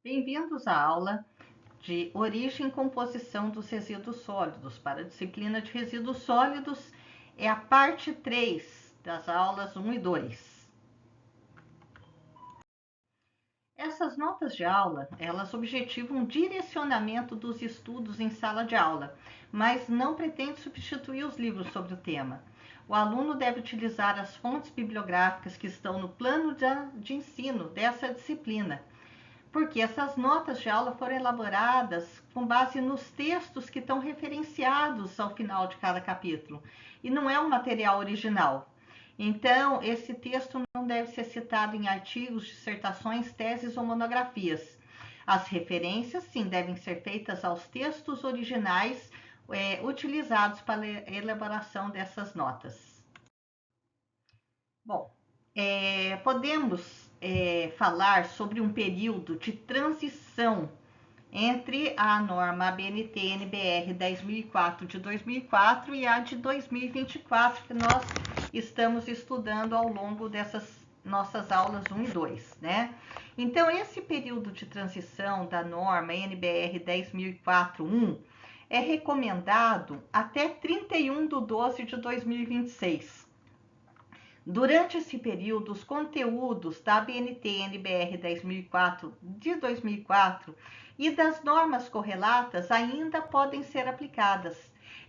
Bem-vindos à aula de Origem e Composição dos Resíduos Sólidos. Para a disciplina de Resíduos Sólidos, é a parte 3 das aulas 1 e 2. Essas notas de aula, elas objetivam um direcionamento dos estudos em sala de aula, mas não pretende substituir os livros sobre o tema. O aluno deve utilizar as fontes bibliográficas que estão no plano de ensino dessa disciplina, porque essas notas de aula foram elaboradas com base nos textos que estão referenciados ao final de cada capítulo, e não é um material original. Então, esse texto não deve ser citado em artigos, dissertações, teses ou monografias. As referências, sim, devem ser feitas aos textos originais utilizados para a elaboração dessas notas. Bom, podemos falar sobre um período de transição entre a norma ABNT-NBR 10.004 de 2004 e a de 2024, que nós estamos estudando ao longo dessas nossas aulas 1 e 2, né? Então, esse período de transição da norma NBR 10.004-1 é recomendado até 31/12 de 2026. Durante esse período, os conteúdos da ABNT-NBR 10.004 de 2004 e das normas correlatas ainda podem ser aplicadas.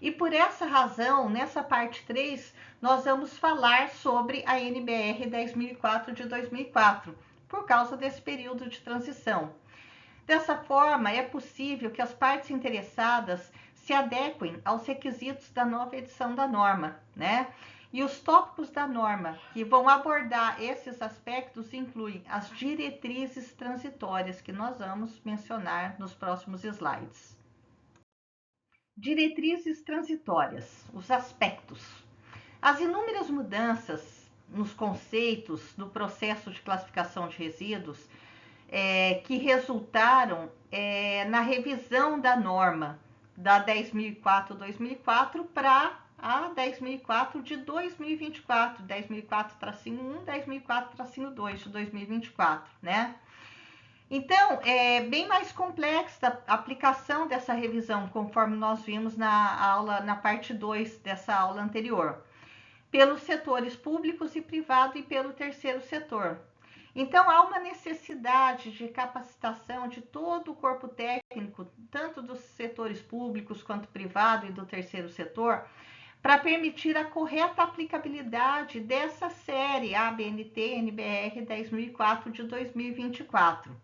E por essa razão, nessa parte 3, nós vamos falar sobre a NBR 10.004 de 2004, por causa desse período de transição. Dessa forma, é possível que as partes interessadas se adequem aos requisitos da nova edição da norma, né? E os tópicos da norma que vão abordar esses aspectos incluem as diretrizes transitórias, que nós vamos mencionar nos próximos slides. Diretrizes transitórias, os aspectos. As inúmeras mudanças nos conceitos do processo de classificação de resíduos que resultaram na revisão da norma da 10.004/2004 para a 10.004 de 2024, 10.004-1, 10.004-2 de 2024, né? Então, é bem mais complexa a aplicação dessa revisão, conforme nós vimos na parte 2 dessa aula anterior, pelos setores públicos e privado e pelo terceiro setor. Então, há uma necessidade de capacitação de todo o corpo técnico, tanto dos setores públicos quanto privado e do terceiro setor, para permitir a correta aplicabilidade dessa série ABNT-NBR 10.004 de 2024.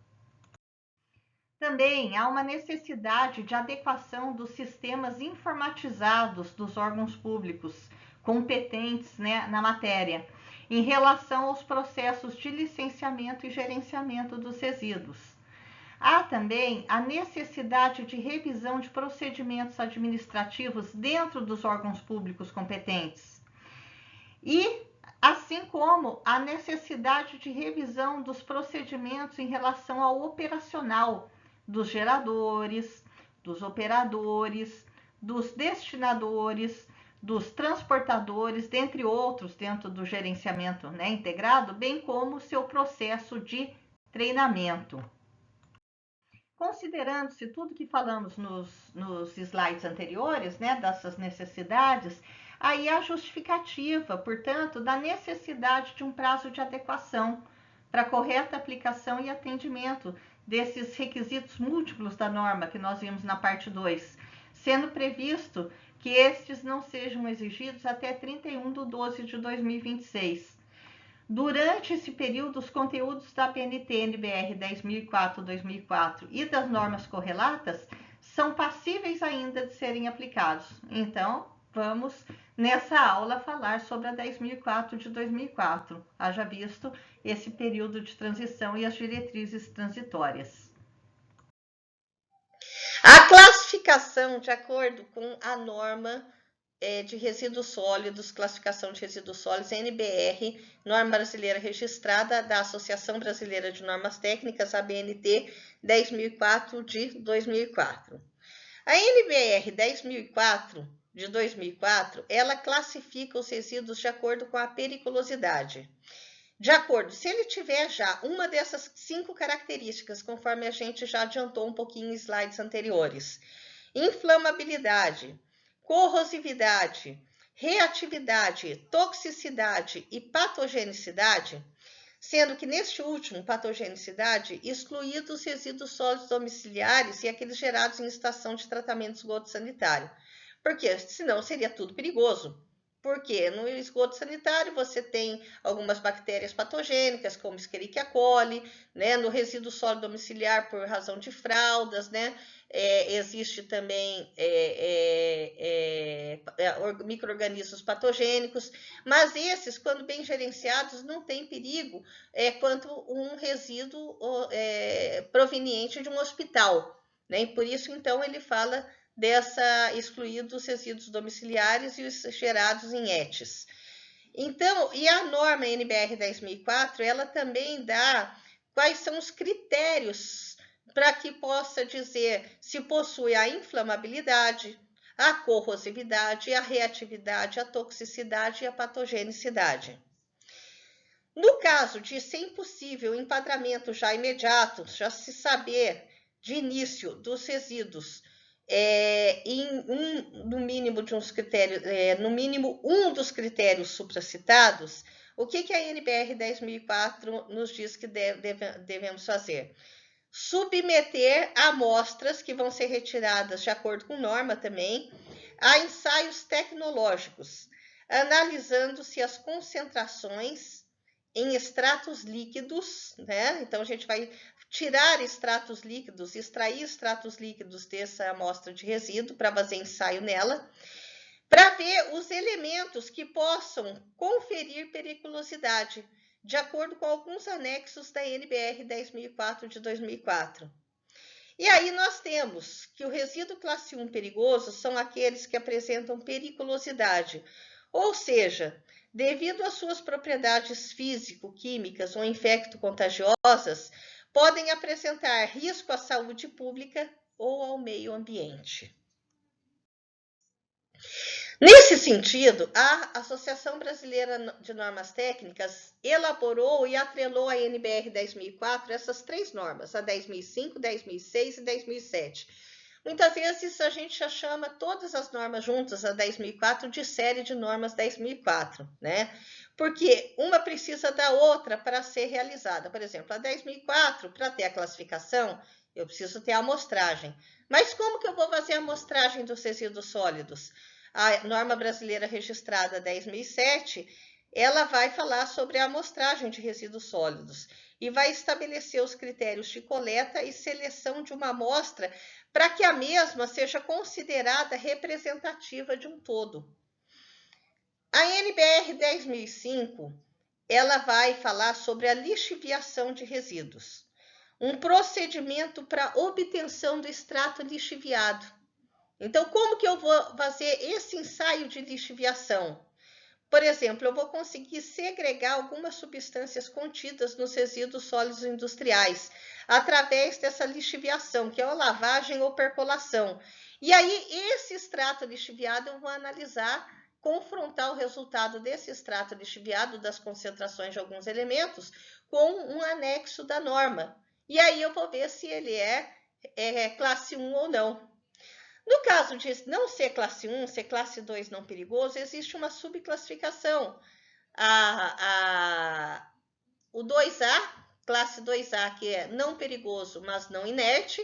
Também há uma necessidade de adequação dos sistemas informatizados dos órgãos públicos competentes, né, na matéria, em relação aos processos de licenciamento e gerenciamento dos resíduos. Há também a necessidade de revisão de procedimentos administrativos dentro dos órgãos públicos competentes. E assim como a necessidade de revisão dos procedimentos em relação ao operacional dos geradores, dos operadores, dos destinadores, dos transportadores, dentre outros, dentro do gerenciamento, né, integrado, bem como o seu processo de treinamento. Considerando-se tudo que falamos nos slides anteriores, né, dessas necessidades, aí a justificativa, portanto, da necessidade de um prazo de adequação para correta aplicação e atendimento desses requisitos múltiplos da norma que nós vimos na parte 2, sendo previsto que estes não sejam exigidos até 31/12 de 2026. Durante esse período, os conteúdos da ABNT-NBR 10.004/2004 e das normas correlatas são passíveis ainda de serem aplicados. Então, vamos nessa aula falar sobre a 10.004 de 2004, haja visto esse período de transição e as diretrizes transitórias. A classificação de acordo com a norma de resíduos sólidos, classificação de resíduos sólidos, NBR, norma brasileira registrada da Associação Brasileira de Normas Técnicas, ABNT 10.004 de 2004. A NBR 10.004 de 2004, ela classifica os resíduos de acordo com a periculosidade. De acordo, se ele tiver já uma dessas 5 características, conforme a gente já adiantou um pouquinho em slides anteriores: inflamabilidade, corrosividade, reatividade, toxicidade e patogenicidade, sendo que neste último, patogenicidade, excluídos os resíduos sólidos domiciliares e aqueles gerados em estação de tratamento de esgoto sanitário. Porque senão seria tudo perigoso. Porque no esgoto sanitário você tem algumas bactérias patogênicas, como Escherichia coli, né? No resíduo sólido domiciliar, por razão de fraldas, né? Existe também micro-organismos patogênicos, mas esses, quando bem gerenciados, não tem perigo quanto um resíduo proveniente de um hospital, né? E por isso, então, ele fala excluir dos resíduos domiciliares e os gerados em ETs. Então, e a norma NBR 10.004, ela também dá quais são os critérios para que possa dizer se possui a inflamabilidade, a corrosividade, a reatividade, a toxicidade e a patogenicidade. No caso de ser impossível o enquadramento já imediato, já se saber de início dos resíduos no mínimo de uns critérios, no mínimo um dos critérios supracitados, o que a NBR 10.004 nos diz que devemos fazer? Submeter amostras que vão ser retiradas de acordo com norma também, a ensaios tecnológicos, analisando se as concentrações em extratos líquidos, né? Então a gente vai tirar extratos líquidos, extrair extratos líquidos dessa amostra de resíduo para fazer ensaio nela, para ver os elementos que possam conferir periculosidade, de acordo com alguns anexos da NBR 10.004 de 2004. E aí nós temos que o resíduo classe 1 perigoso são aqueles que apresentam periculosidade, ou seja, devido às suas propriedades físico-químicas ou infecto-contagiosas, podem apresentar risco à saúde pública ou ao meio ambiente. Nesse sentido, a Associação Brasileira de Normas Técnicas elaborou e atrelou à NBR 10.004 essas 3 normas, a 10.005, 10.006 e 10.007. Muitas vezes a gente já chama todas as normas juntas, a 10.004, de série de normas 10.004, né? Porque uma precisa da outra para ser realizada. Por exemplo, a 10.004, para ter a classificação, eu preciso ter a amostragem. Mas como que eu vou fazer a amostragem dos resíduos sólidos? A norma brasileira registrada 10.007, ela vai falar sobre a amostragem de resíduos sólidos e vai estabelecer os critérios de coleta e seleção de uma amostra para que a mesma seja considerada representativa de um todo. A NBR 10.005, ela vai falar sobre a lixiviação de resíduos, um procedimento para obtenção do extrato lixiviado. Então, como que eu vou fazer esse ensaio de lixiviação? Por exemplo, eu vou conseguir segregar algumas substâncias contidas nos resíduos sólidos industriais, através dessa lixiviação, que é a lavagem ou percolação. E aí, esse extrato lixiviado, eu vou analisar, confrontar o resultado desse extrato lixiviado, das concentrações de alguns elementos, com um anexo da norma. E aí eu vou ver se ele é classe 1 ou não. No caso de não ser classe 1, ser classe 2 não perigoso, existe uma subclassificação. O 2A, classe 2A, que é não perigoso, mas não inerte,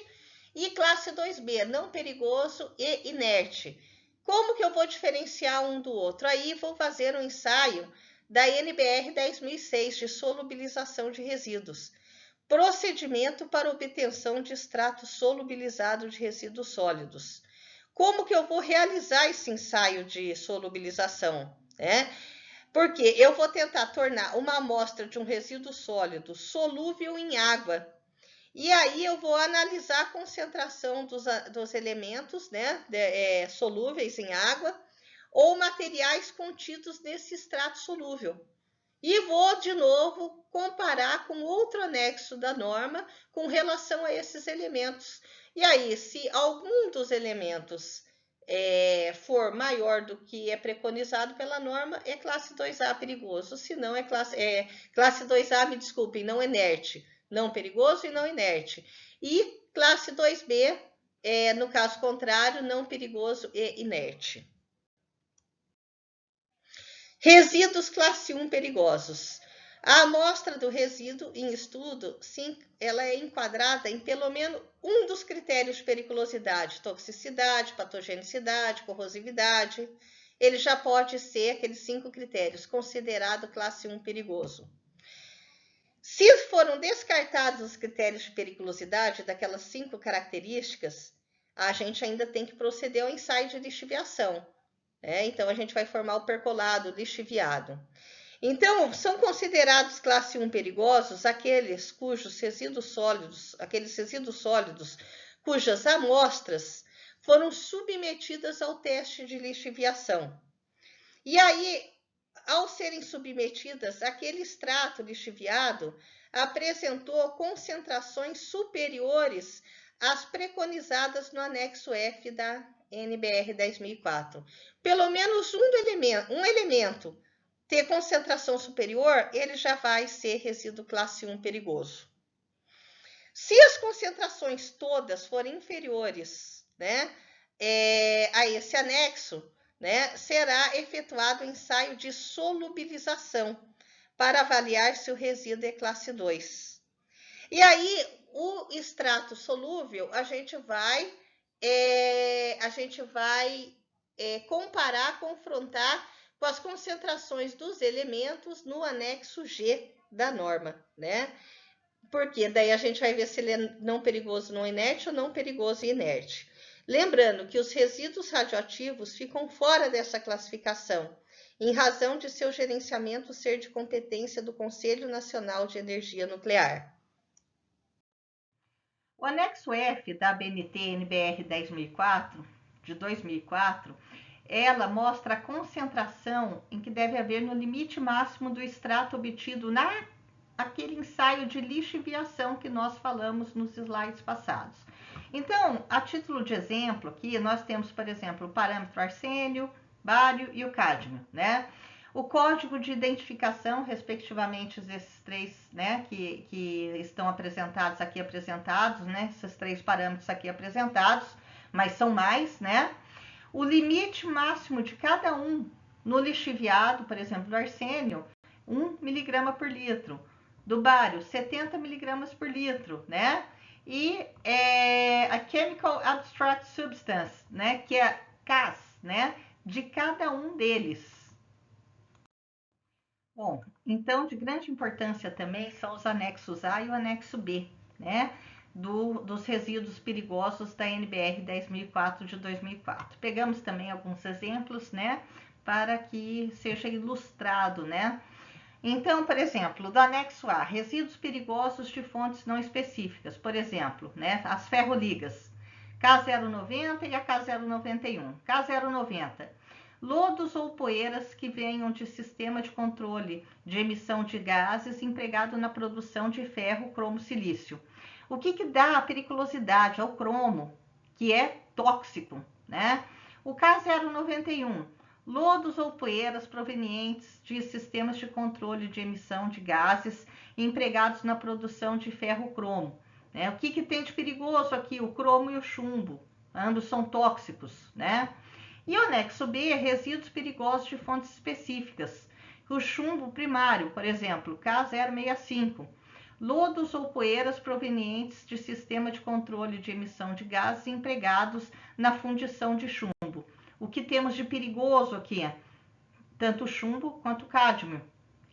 e classe 2B, não perigoso e inerte. Como que eu vou diferenciar um do outro? Aí vou fazer um ensaio da NBR 10.006, de solubilização de resíduos. Procedimento para obtenção de extrato solubilizado de resíduos sólidos. Como que eu vou realizar esse ensaio de solubilização, né? Porque eu vou tentar tornar uma amostra de um resíduo sólido solúvel em água. E aí eu vou analisar a concentração dos elementos, né, solúveis em água, ou materiais contidos nesse extrato solúvel. E vou, de novo, comparar com outro anexo da norma com relação a esses elementos. E aí, se algum dos elementos for maior do que é preconizado pela norma, é classe 2A perigoso. Se não, classe 2A, me desculpem, não inerte, não perigoso e não inerte. E classe 2B, no caso contrário, não perigoso e inerte. Resíduos classe 1 perigosos. A amostra do resíduo em estudo, sim, ela é enquadrada em pelo menos um dos critérios de periculosidade, toxicidade, patogenicidade, corrosividade. Ele já pode ser aqueles 5 critérios, considerado classe 1 perigoso. Se foram descartados os critérios de periculosidade daquelas 5 características, a gente ainda tem que proceder ao ensaio de lixiviação. Então, a gente vai formar o percolado lixiviado. Então, são considerados classe 1 perigosos aqueles cujos resíduos sólidos, cujas amostras foram submetidas ao teste de lixiviação. E aí, ao serem submetidas, aquele extrato lixiviado apresentou concentrações superiores às preconizadas no anexo F da NBR 10.004. Pelo menos um elemento ter concentração superior, ele já vai ser resíduo classe 1 perigoso. Se as concentrações todas forem inferiores, a esse anexo, será efetuado o ensaio de solubilização para avaliar se o resíduo é classe 2. E aí, o extrato solúvel, a gente vai comparar, confrontar com as concentrações dos elementos no anexo G da norma, Porque daí a gente vai ver se ele é não perigoso não inerte ou não perigoso e inerte. Lembrando que os resíduos radioativos ficam fora dessa classificação, em razão de seu gerenciamento ser de competência do Conselho Nacional de Energia Nuclear. O anexo F da ABNT-NBR 10.004, de 2004, ela mostra a concentração em que deve haver no limite máximo do extrato obtido naquele ensaio de lixiviação que nós falamos nos slides passados. Então, a título de exemplo, aqui nós temos, por exemplo, o parâmetro arsênio, bário e o cádmio, O código de identificação, respectivamente, esses 3, que estão apresentados, esses 3 parâmetros aqui apresentados, mas são mais, O limite máximo de cada um no lixiviado, por exemplo, do arsênio, 1 mg por litro. Do bário, 70 mg por litro, E a Chemical Abstract Substance, que é CAS, de cada um deles. Bom, então, de grande importância também são os anexos A e o anexo B, dos resíduos perigosos da NBR 10.004 de 2004. Pegamos também alguns exemplos, para que seja ilustrado, Então, por exemplo, do anexo A, resíduos perigosos de fontes não específicas, por exemplo, as ferroligas, K090 e a K091. K090, lodos ou poeiras que venham de sistema de controle de emissão de gases empregado na produção de ferro, cromo, silício. O que dá a periculosidade ao cromo, que é tóxico, O K091, lodos ou poeiras provenientes de sistemas de controle de emissão de gases empregados na produção de ferro-cromo. O que tem de perigoso aqui? O cromo e o chumbo, ambos são tóxicos, E o anexo B, resíduos perigosos de fontes específicas. O chumbo primário, por exemplo, K065, lodos ou poeiras provenientes de sistema de controle de emissão de gases empregados na fundição de chumbo. O que temos de perigoso aqui? Tanto o chumbo quanto o cádmio,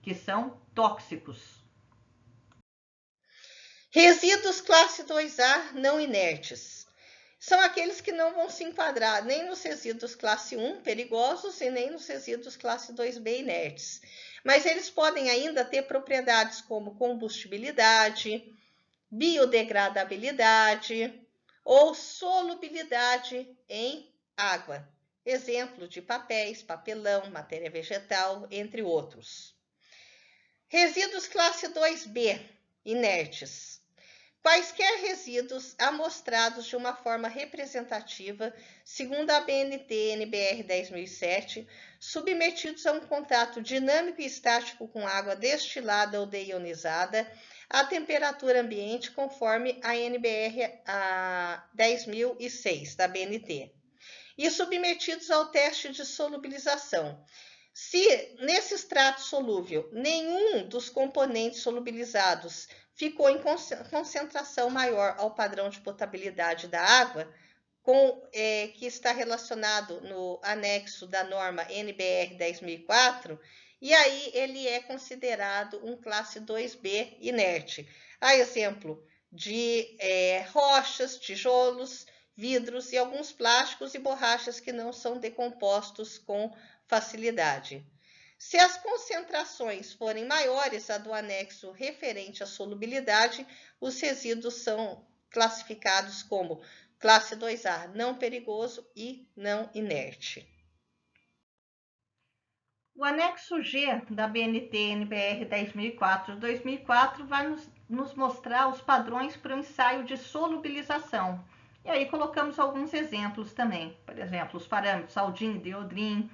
que são tóxicos. Resíduos classe 2A não inertes. São aqueles que não vão se enquadrar nem nos resíduos classe 1 perigosos e nem nos resíduos classe 2B inertes. Mas eles podem ainda ter propriedades como combustibilidade, biodegradabilidade ou solubilidade em água. Exemplo de papéis, papelão, matéria vegetal, entre outros. Resíduos classe 2B, inertes. quaisquer resíduos amostrados de uma forma representativa, segundo a ABNT-NBR 10.007, submetidos a um contato dinâmico e estático com água destilada ou deionizada, a temperatura ambiente conforme a NBR 10.006 da ABNT, e submetidos ao teste de solubilização. Se nesse extrato solúvel nenhum dos componentes solubilizados ficou em concentração maior ao padrão de potabilidade da água, que está relacionado no anexo da norma NBR 10.004, e aí ele é considerado um classe 2B inerte. A exemplo de rochas, tijolos, vidros e alguns plásticos e borrachas que não são decompostos com facilidade. Se as concentrações forem maiores a do anexo referente à solubilidade, os resíduos são classificados como classe 2A, não perigoso e não inerte. O anexo G da ABNT-NBR 10.004 de 2004 vai nos mostrar os padrões para o ensaio de solubilização. E aí colocamos alguns exemplos também. Por exemplo, os parâmetros Aldin, Diodrin,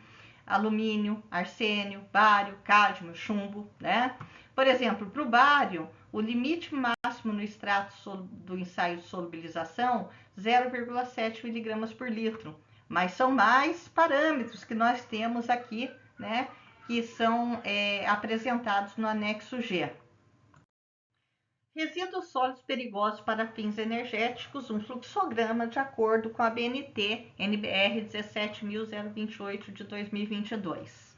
alumínio, arsênio, bário, cádmio, chumbo, né? Por exemplo, para o bário, o limite máximo no extrato do ensaio de solubilização, 0,7 mg por litro. Mas são mais parâmetros que nós temos aqui, né? Que são apresentados no anexo G. Resíduos sólidos perigosos para fins energéticos, um fluxograma de acordo com a ABNT NBR 17.028 de 2022.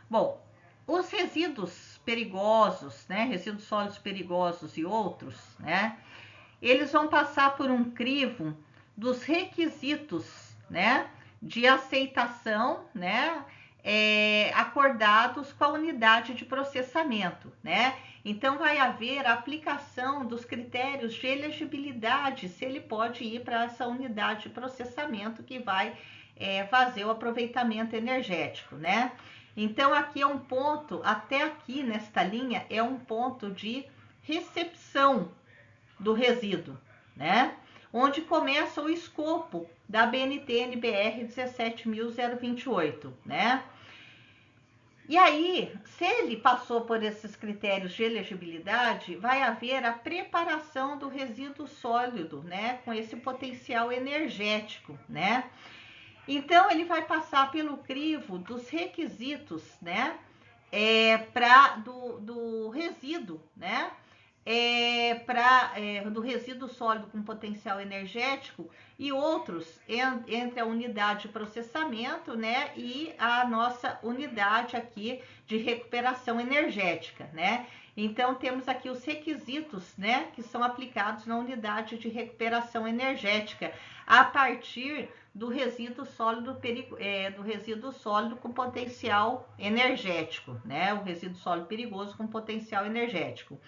Bom, os resíduos perigosos, né, resíduos sólidos perigosos e outros, né, eles vão passar por um crivo dos requisitos, né, de aceitação, né, acordados com a unidade de processamento, né? Então, vai haver a aplicação dos critérios de elegibilidade, se ele pode ir para essa unidade de processamento que vai fazer o aproveitamento energético, né? Então, aqui é um ponto, até aqui nesta linha, é um ponto de recepção do resíduo, né? Onde começa o escopo da ABNT-NBR 17.028, né? E aí, se ele passou por esses critérios de elegibilidade, vai haver a preparação do resíduo sólido, né, com esse potencial energético, né? Então, ele vai passar pelo crivo dos requisitos, né, do resíduo, né, do resíduo sólido com potencial energético e outros entre a unidade de processamento, né, e a nossa unidade aqui de recuperação energética, né? Então, temos aqui os requisitos, né, que são aplicados na unidade de recuperação energética a partir do resíduo sólido com potencial energético, né? O resíduo sólido perigoso com potencial energético.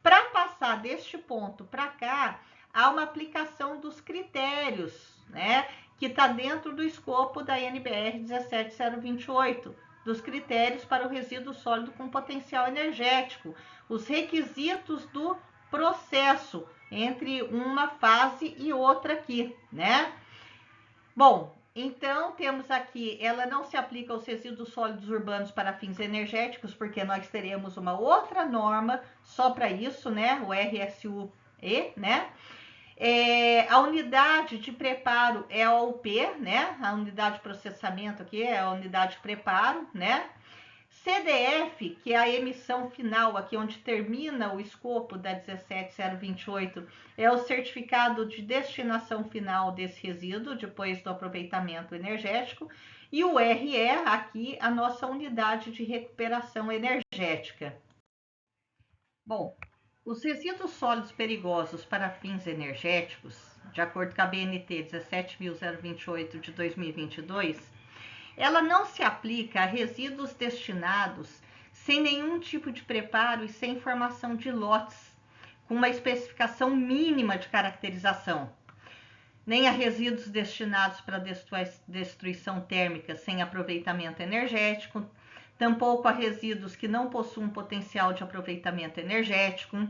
Para passar deste ponto para cá, há uma aplicação dos critérios, né, que está dentro do escopo da NBR 17028, dos critérios para o resíduo sólido com potencial energético, os requisitos do processo entre uma fase e outra aqui, né? Bom, então temos aqui, ela não se aplica aos resíduos sólidos urbanos para fins energéticos, porque nós teremos uma outra norma só para isso, né? O RSUE, né? A unidade de preparo é a UP, né? A unidade de processamento aqui é a unidade de preparo, né? CDF, que é a emissão final, aqui onde termina o escopo da 17028, é o certificado de destinação final desse resíduo, depois do aproveitamento energético. E o RE, aqui, a nossa unidade de recuperação energética. Bom, os resíduos sólidos perigosos para fins energéticos, de acordo com a BNT 17.028 de 2022, ela não se aplica a resíduos destinados sem nenhum tipo de preparo e sem formação de lotes, com uma especificação mínima de caracterização, nem a resíduos destinados para destruição térmica sem aproveitamento energético, tampouco a resíduos que não possuem potencial de aproveitamento energético,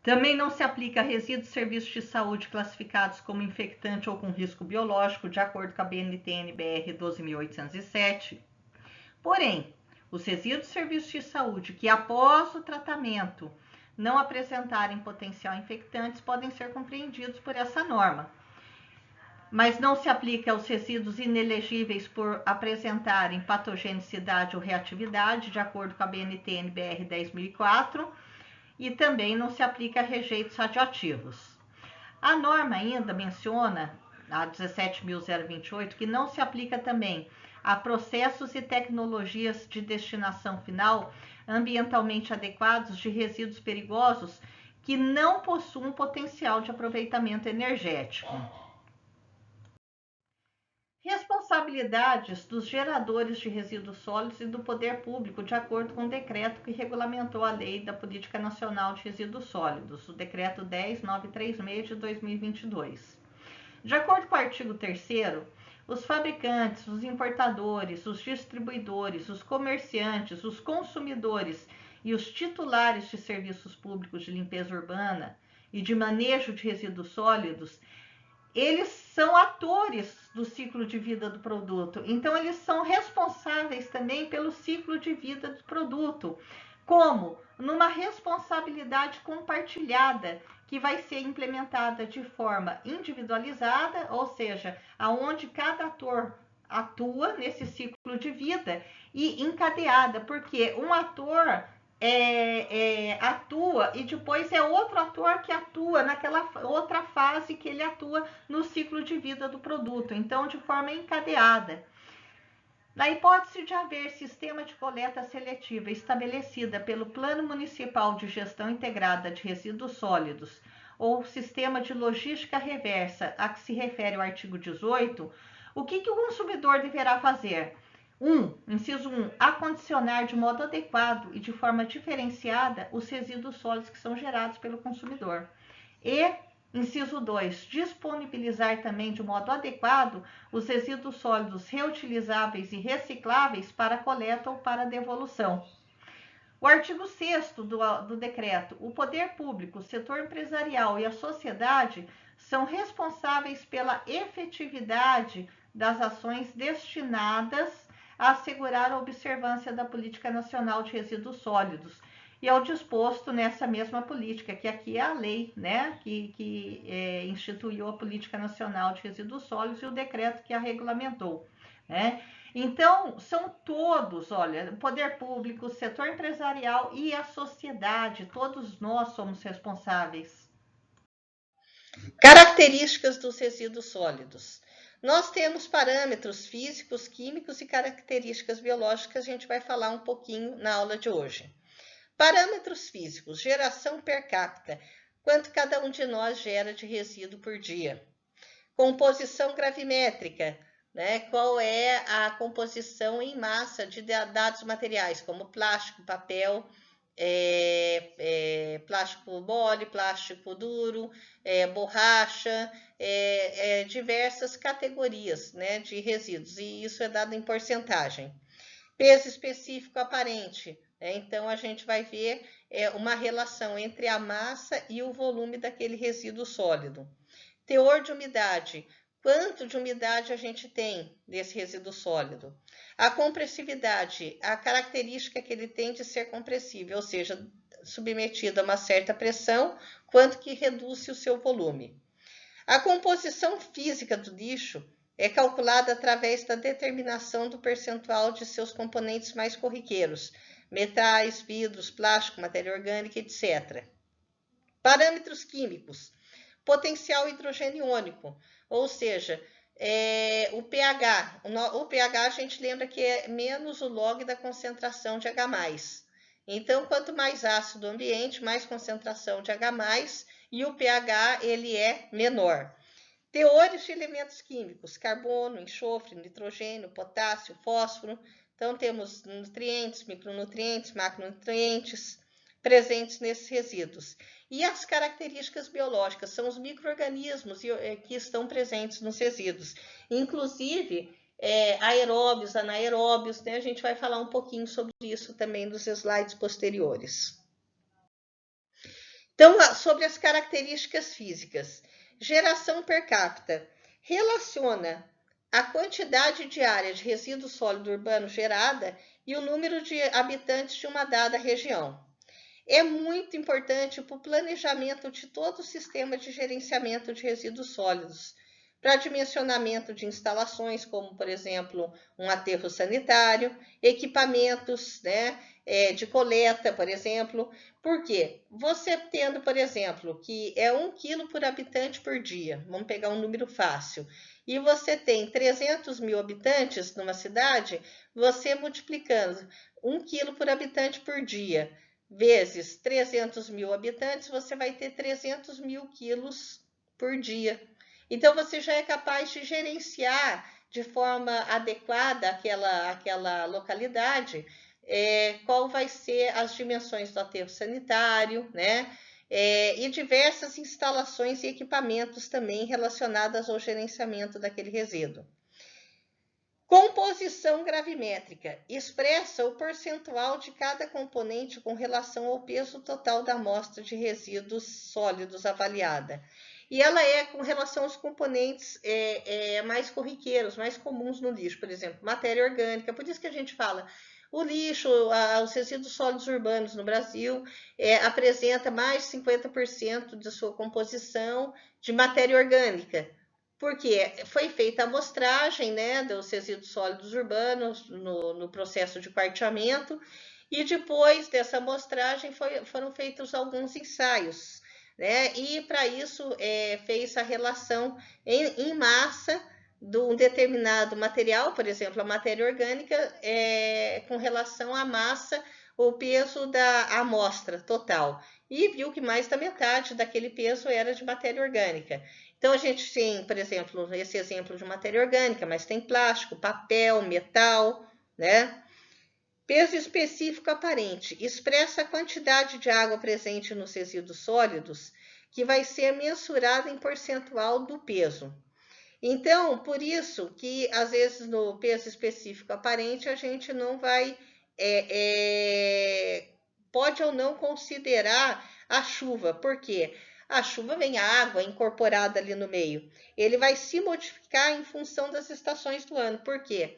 Também não se aplica a resíduos e serviços de saúde classificados como infectante ou com risco biológico, de acordo com a BNT-NBR 12.807. Porém, os resíduos e serviços de saúde que após o tratamento não apresentarem potencial infectantes podem ser compreendidos por essa norma. Mas não se aplica aos resíduos inelegíveis por apresentarem patogenicidade ou reatividade, de acordo com a BNT-NBR 10.004, e também não se aplica a rejeitos radioativos. A norma ainda menciona, a 17.028, que não se aplica também a processos e tecnologias de destinação final ambientalmente adequados de resíduos perigosos que não possuam potencial de aproveitamento energético. Responsabilidades dos geradores de resíduos sólidos e do poder público, de acordo com o decreto que regulamentou a Lei da Política Nacional de Resíduos Sólidos, o Decreto 10.936 de 2022. De acordo com o artigo 3º, os fabricantes, os importadores, os distribuidores, os comerciantes, os consumidores e os titulares de serviços públicos de limpeza urbana e de manejo de resíduos sólidos, eles são atores do ciclo de vida do produto. Então, eles são responsáveis também pelo ciclo de vida do produto. Como? Numa responsabilidade compartilhada, que vai ser implementada de forma individualizada, ou seja, aonde cada ator atua nesse ciclo de vida e encadeada, porque um ator atua e depois é outro ator que atua naquela outra fase que ele atua no ciclo de vida do produto, então de forma encadeada. Na hipótese de haver sistema de coleta seletiva estabelecida pelo Plano Municipal de Gestão Integrada de Resíduos Sólidos ou sistema de logística reversa a que se refere o artigo 18, o que o consumidor deverá fazer? Inciso 1, acondicionar de modo adequado e de forma diferenciada os resíduos sólidos que são gerados pelo consumidor. E, inciso 2, disponibilizar também de modo adequado os resíduos sólidos reutilizáveis e recicláveis para coleta ou para devolução. O artigo 6º do decreto, o poder público, o setor empresarial e a sociedade são responsáveis pela efetividade das ações destinadas a assegurar a observância da Política Nacional de Resíduos Sólidos e ao disposto nessa mesma política, que aqui é a lei, né, que instituiu a Política Nacional de Resíduos Sólidos e o decreto que a regulamentou, né? Então, são todos, olha, o poder público, o setor empresarial e a sociedade, todos nós somos responsáveis. Características dos resíduos sólidos. Nós temos parâmetros físicos, químicos e características biológicas, a gente vai falar um pouquinho na aula de hoje. Parâmetros físicos, geração per capita, quanto cada um de nós gera de resíduo por dia. Composição gravimétrica, né? Qual é a composição em massa de dados materiais, como plástico, papel, plástico mole, plástico duro, borracha, diversas categorias, né, de resíduos, e isso é dado em porcentagem. Peso específico aparente, né? Então a gente vai ver uma relação entre a massa e o volume daquele resíduo sólido. Teor de umidade, quanto de umidade a gente tem desse resíduo sólido. A compressividade, a característica que ele tem de ser compressível, ou seja, submetido a uma certa pressão, quanto que reduz o seu volume. A composição física do lixo é calculada através da determinação do percentual de seus componentes mais corriqueiros, metais, vidros, plástico, matéria orgânica, etc. Parâmetros químicos. Potencial hidrogeniônico, ou seja, o pH. O pH a gente lembra que é menos o log da concentração de H+. Então, quanto mais ácido o ambiente, mais concentração de H+, e o pH ele é menor. Teores de elementos químicos, carbono, enxofre, nitrogênio, potássio, fósforo. Então, temos nutrientes, micronutrientes, macronutrientes presentes nesses resíduos. E as características biológicas são os micro-organismos que estão presentes nos resíduos, inclusive aeróbios, anaeróbios, né? A gente vai falar um pouquinho sobre isso também nos slides posteriores. Então, sobre as características físicas, geração per capita relaciona a quantidade diária de resíduo sólido urbano gerada e o número de habitantes de uma dada região. É muito importante para o planejamento de todo o sistema de gerenciamento de resíduos sólidos, para dimensionamento de instalações, como, por exemplo, um aterro sanitário, equipamentos, né, de coleta, por exemplo. Por quê? Você tendo, por exemplo, que é 1 quilo por habitante por dia, vamos pegar um número fácil, e você tem 300 mil habitantes numa cidade, você multiplicando 1 quilo por habitante por dia, vezes 300 mil habitantes, você vai ter 300 mil quilos por dia. Então, você já é capaz de gerenciar de forma adequada aquela localidade, qual vai ser as dimensões do aterro sanitário, né? E diversas instalações e equipamentos também relacionadas ao gerenciamento daquele resíduo. Composição gravimétrica expressa o percentual de cada componente com relação ao peso total da amostra de resíduos sólidos avaliada. E ela é com relação aos componentes mais corriqueiros, mais comuns no lixo, por exemplo, matéria orgânica. Por isso que a gente fala, o lixo, os resíduos sólidos urbanos no Brasil apresenta mais de 50% de sua composição de matéria orgânica. Porque foi feita a amostragem, né, dos resíduos sólidos urbanos no processo de quarteamento, e depois dessa amostragem foram feitos alguns ensaios, né, e para isso fez a relação em massa de um determinado material, por exemplo, a matéria orgânica, com relação à massa, o peso da amostra total, e viu que mais da metade daquele peso era de matéria orgânica. Então, a gente tem, por exemplo, esse exemplo de matéria orgânica, mas tem plástico, papel, metal, né? Peso específico aparente expressa a quantidade de água presente nos resíduos sólidos, que vai ser mensurada em percentual do peso. Então, por isso que, às vezes, no peso específico aparente, a gente não vai, pode ou não considerar a chuva. Por quê? A chuva vem a água incorporada ali no meio. Ele vai se modificar em função das estações do ano. Por quê?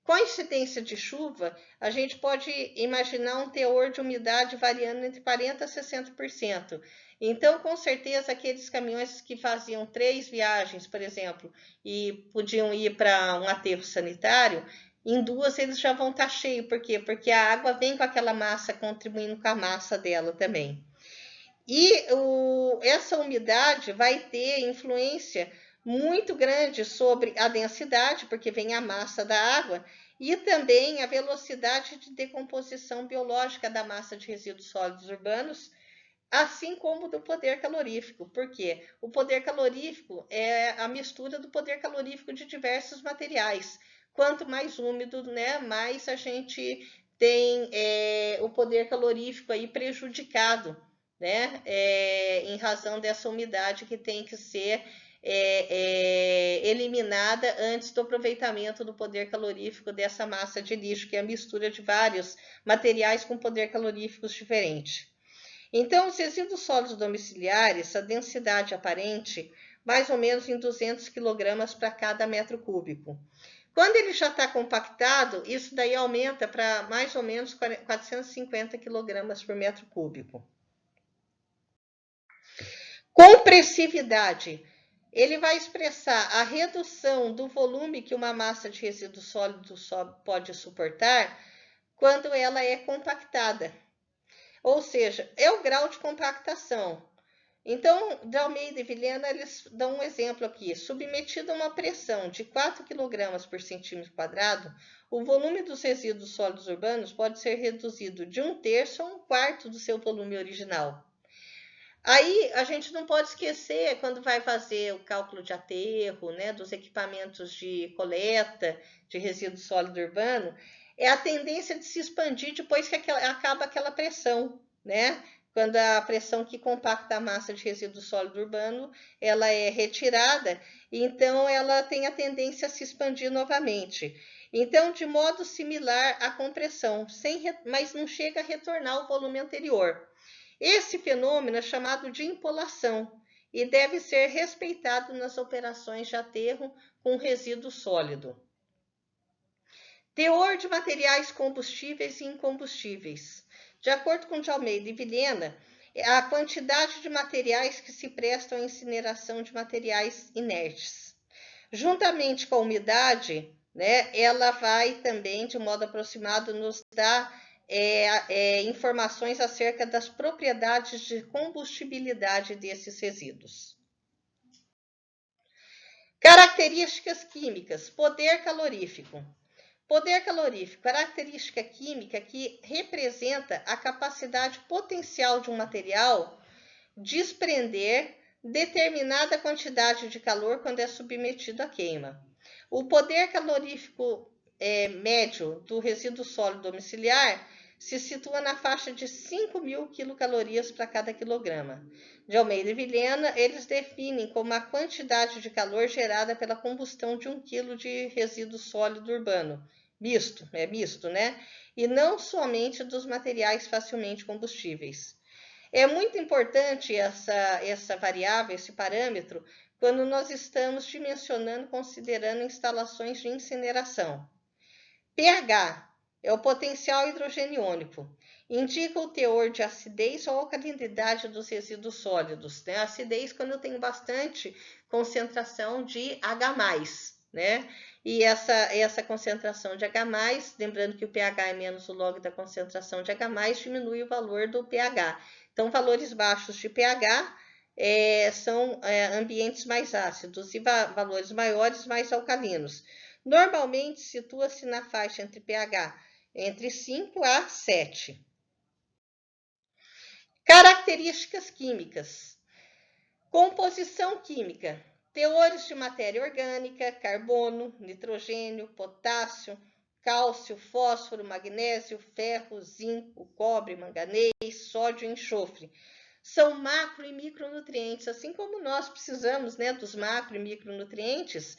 Com a incidência de chuva, a gente pode imaginar um teor de umidade variando entre 40% a 60%. Então, com certeza, aqueles caminhões que faziam 3 viagens, por exemplo, e podiam ir para um aterro sanitário, em 2 eles já vão estar cheios. Por quê? Porque a água vem com aquela massa, contribuindo com a massa dela também. E essa umidade vai ter influência muito grande sobre a densidade, porque vem a massa da água, e também a velocidade de decomposição biológica da massa de resíduos sólidos urbanos, assim como do poder calorífico. Por quê? O poder calorífico é a mistura do poder calorífico de diversos materiais. Quanto mais úmido, né, mais a gente tem o poder calorífico aí prejudicado, né, em razão dessa umidade que tem que ser eliminada antes do aproveitamento do poder calorífico dessa massa de lixo, que é a mistura de vários materiais com poder caloríficos diferentes. Então, os resíduos sólidos domiciliares, a densidade aparente, mais ou menos em 200 kg para cada metro cúbico. Quando ele já está compactado, isso daí aumenta para mais ou menos 450 kg por metro cúbico. Compressividade. Ele vai expressar a redução do volume que uma massa de resíduo sólido pode suportar quando ela é compactada. Ou seja, é o grau de compactação. Então, D'Almeida e Vilhena, eles dão um exemplo aqui. Submetido a uma pressão de 4 kg por centímetro quadrado, o volume dos resíduos sólidos urbanos pode ser reduzido de 1/3 a 1/4 do seu volume original. Aí, a gente não pode esquecer, quando vai fazer o cálculo de aterro, né, dos equipamentos de coleta de resíduo sólido urbano, é a tendência de se expandir depois que acaba aquela pressão, né? Quando a pressão que compacta a massa de resíduo sólido urbano, ela é retirada, então ela tem a tendência a se expandir novamente. Então, de modo similar à compressão, mas não chega a retornar ao volume anterior. Esse fenômeno é chamado de impolação e deve ser respeitado nas operações de aterro com resíduo sólido. Teor de materiais combustíveis e incombustíveis. De acordo com de Almeida e Vilhena, a quantidade de materiais que se prestam à incineração de materiais inertes. Juntamente com a umidade, né, ela vai também, de modo aproximado, nos dar informações acerca das propriedades de combustibilidade desses resíduos. Características químicas, poder calorífico. Poder calorífico, característica química que representa a capacidade potencial de um material desprender determinada quantidade de calor quando é submetido à queima. O poder calorífico médio do resíduo sólido domiciliar se situa na faixa de 5.000 quilocalorias para cada quilograma. De Almeida e Vilhena, eles definem como a quantidade de calor gerada pela combustão de 1 quilo de resíduo sólido urbano, misto, né? E não somente dos materiais facilmente combustíveis. É muito importante essa variável, esse parâmetro, quando nós estamos dimensionando, considerando instalações de incineração. pH é o potencial hidrogeniônico. Indica o teor de acidez ou alcalinidade dos resíduos sólidos. Né? Acidez quando eu tenho bastante concentração de H+, né? E essa concentração de H+, lembrando que o pH é menos o log da concentração de H+, diminui o valor do pH. Então, valores baixos de pH são ambientes mais ácidos e valores maiores mais alcalinos. Normalmente, situa-se na faixa entre pH entre 5 a 7. Características químicas. Composição química. Teores de matéria orgânica, carbono, nitrogênio, potássio, cálcio, fósforo, magnésio, ferro, zinco, cobre, manganês, sódio e enxofre. São macro e micronutrientes, assim como nós precisamos, né, dos macro e micronutrientes,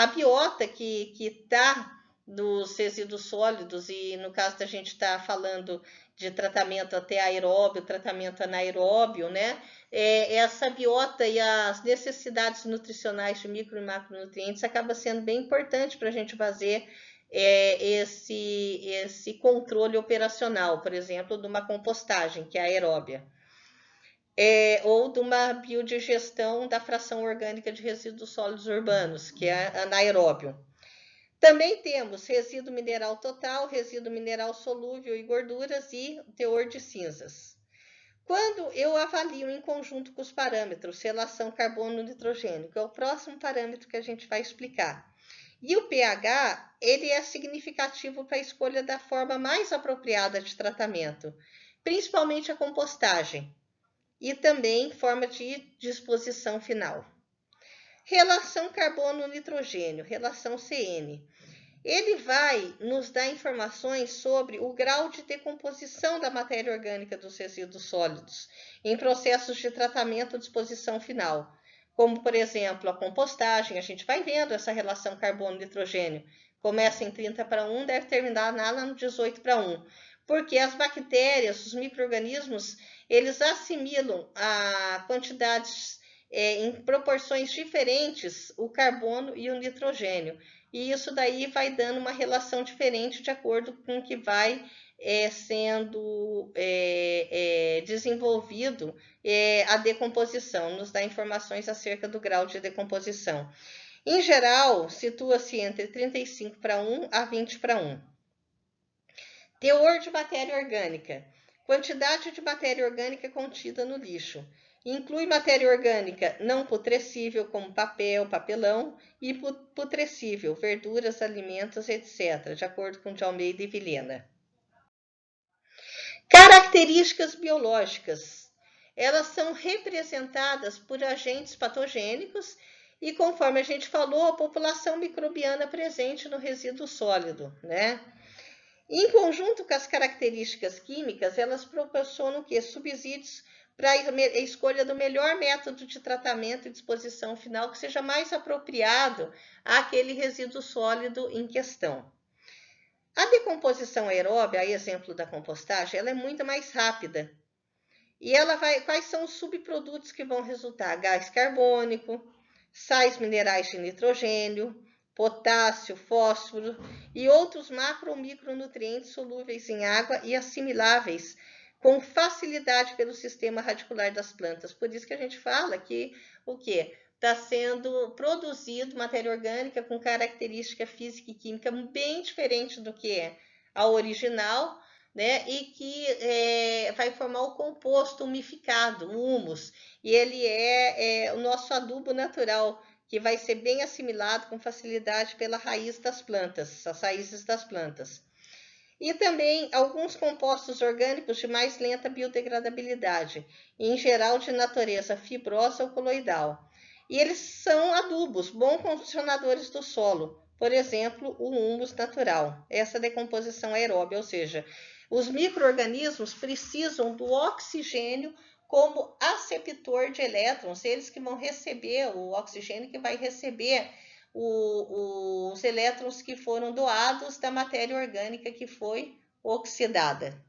a biota que está dos resíduos sólidos, e no caso da gente estar falando de tratamento até aeróbio, tratamento anaeróbio, né? Essa biota e as necessidades nutricionais de micro e macronutrientes acaba sendo bem importante para a gente fazer esse controle operacional, por exemplo, de uma compostagem, que é aeróbia. Ou de uma biodigestão da fração orgânica de resíduos sólidos urbanos, que é anaeróbio. Também temos resíduo mineral total, resíduo mineral solúvel e gorduras e teor de cinzas. Quando eu avalio em conjunto com os parâmetros, relação carbono-nitrogênio, que é o próximo parâmetro que a gente vai explicar, e o pH, ele é significativo para a escolha da forma mais apropriada de tratamento, principalmente a compostagem, e também forma de disposição final. Relação carbono-nitrogênio, relação CN. Ele vai nos dar informações sobre o grau de decomposição da matéria orgânica dos resíduos sólidos em processos de tratamento e disposição final, como, por exemplo, a compostagem. A gente vai vendo essa relação carbono-nitrogênio. Começa em 30:1, deve terminar lá no 18:1, porque as bactérias, os micro-organismos, eles assimilam a quantidades em proporções diferentes o carbono e o nitrogênio. E isso daí vai dando uma relação diferente de acordo com o que vai sendo desenvolvido a decomposição, nos dá informações acerca do grau de decomposição. Em geral, situa-se entre 35:1 a 20:1. Teor de matéria orgânica. Quantidade de matéria orgânica contida no lixo. Inclui matéria orgânica não putrescível, como papel, papelão, e putrescível, verduras, alimentos, etc., de acordo com de Almeida e Vilhena. Características biológicas. Elas são representadas por agentes patogênicos e, conforme a gente falou, a população microbiana presente no resíduo sólido, né? Em conjunto com as características químicas, elas proporcionam o quê? Subsídios para a escolha do melhor método de tratamento e disposição final que seja mais apropriado àquele resíduo sólido em questão. A decomposição aeróbia, a exemplo da compostagem, ela é muito mais rápida, E quais são os subprodutos que vão resultar? Gás carbônico, sais minerais de nitrogênio, potássio, fósforo e outros macro ou micronutrientes solúveis em água e assimiláveis com facilidade pelo sistema radicular das plantas. Por isso que a gente fala que o quê? Está sendo produzido matéria orgânica com característica física e química bem diferente do que é a original, né? E que vai formar o composto umificado, o humus, e ele é o nosso adubo natural, que vai ser bem assimilado com facilidade pela raiz das plantas, as raízes das plantas. E também alguns compostos orgânicos de mais lenta biodegradabilidade, em geral de natureza fibrosa ou coloidal. E eles são adubos, bons condicionadores do solo, por exemplo, o humus natural, essa decomposição aeróbia, ou seja, os micro-organismos precisam do oxigênio como aceptor de elétrons, eles que vão receber o oxigênio, que vai receber os elétrons que foram doados da matéria orgânica que foi oxidada.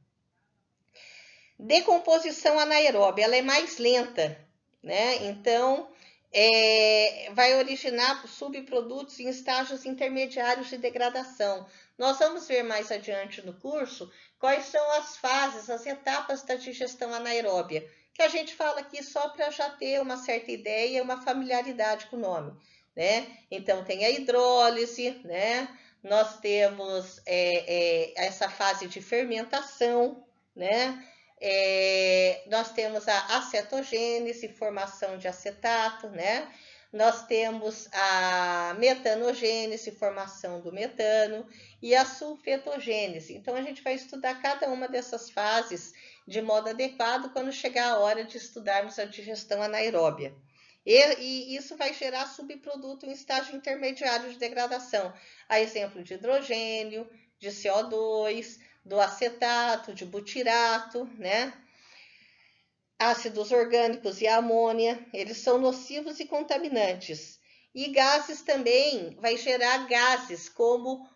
Decomposição anaeróbia, ela é mais lenta, né? Então, vai originar subprodutos em estágios intermediários de degradação. Nós vamos ver mais adiante no curso quais são as fases, as etapas da digestão anaeróbia, que a gente fala aqui só para já ter uma certa ideia, uma familiaridade com o nome, né? Então, tem a hidrólise, né? Nós temos essa fase de fermentação, né? Nós temos a acetogênese, formação de acetato, né? Nós temos a metanogênese, formação do metano, e a sulfetogênese. Então, a gente vai estudar cada uma dessas fases de modo adequado quando chegar a hora de estudarmos a digestão anaeróbia. E isso vai gerar subproduto em estágio intermediário de degradação, a exemplo de hidrogênio, de CO2, do acetato, de butirato, né? Ácidos orgânicos e a amônia, eles são nocivos e contaminantes. E gases também, vai gerar gases como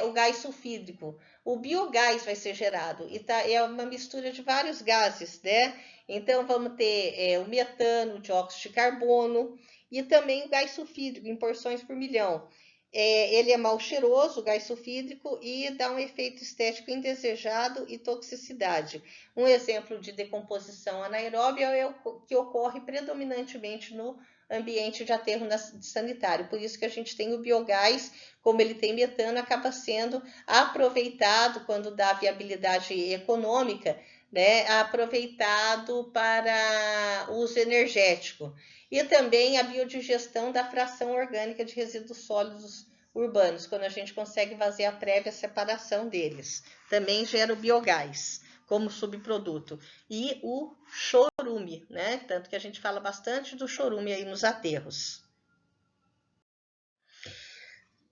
o gás sulfídrico. O biogás vai ser gerado, e é uma mistura de vários gases, né? Então, vamos ter o metano, o dióxido de carbono, e também o gás sulfídrico, em porções por milhão. Ele é mal cheiroso, o gás sulfídrico, e dá um efeito estético indesejado e toxicidade. Um exemplo de decomposição anaeróbia é o que ocorre predominantemente no ambiente de aterro sanitário. Por isso que a gente tem o biogás, como ele tem metano, acaba sendo aproveitado quando dá viabilidade econômica, né? Aproveitado para uso energético. E também a biodigestão da fração orgânica de resíduos sólidos urbanos, quando a gente consegue fazer a prévia separação deles. Também gera o biogás como subproduto. E o chorume, né? Tanto que a gente fala bastante do chorume aí nos aterros.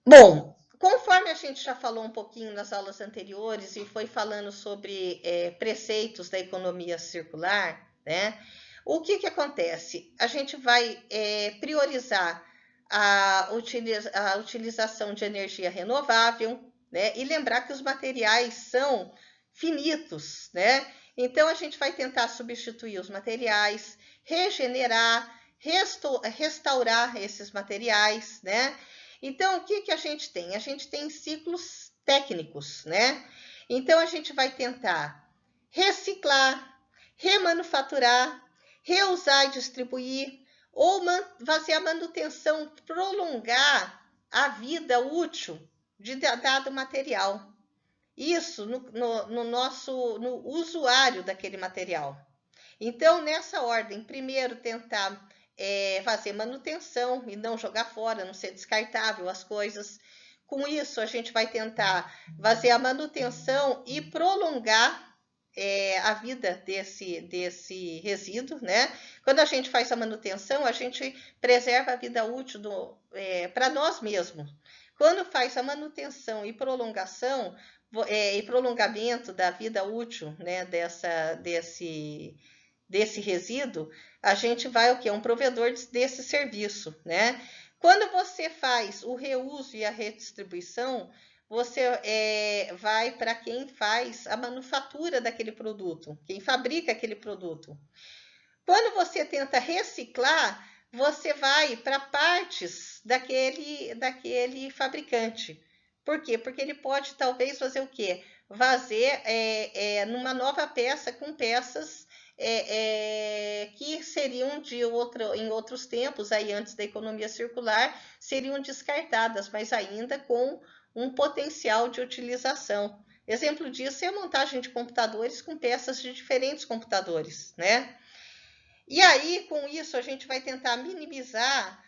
Bom, conforme a gente já falou um pouquinho nas aulas anteriores e foi falando sobre preceitos da economia circular, né? O que acontece? A gente vai priorizar a utilização de energia renovável, né? E lembrar que os materiais são finitos, né? Então, a gente vai tentar substituir os materiais, regenerar, restaurar esses materiais, né? Então, o que a gente tem? A gente tem ciclos técnicos, né? Então, a gente vai tentar reciclar, remanufaturar, reusar e distribuir, ou fazer a manutenção, prolongar a vida útil de dado material. Isso no usuário daquele material. Então, nessa ordem, primeiro tentar fazer manutenção e não jogar fora, não ser descartável as coisas. Com isso, a gente vai tentar fazer a manutenção e prolongar a vida desse resíduo, né? Quando a gente faz a manutenção, a gente preserva a vida útil para nós mesmos. Quando faz a manutenção e prolongação e prolongamento da vida útil, né, desse resíduo, a gente vai o quê? Um provedor desse serviço, né? Quando você faz o reuso e a redistribuição, você vai para quem faz a manufatura daquele produto, quem fabrica aquele produto. Quando você tenta reciclar, você vai para partes daquele fabricante. Por quê? Porque ele pode talvez fazer o quê? Fazer numa nova peça com peças que seriam em outros tempos, aí antes da economia circular, seriam descartadas, mas ainda com um potencial de utilização. Exemplo disso é a montagem de computadores com peças de diferentes computadores, né? E aí, com isso, a gente vai tentar minimizar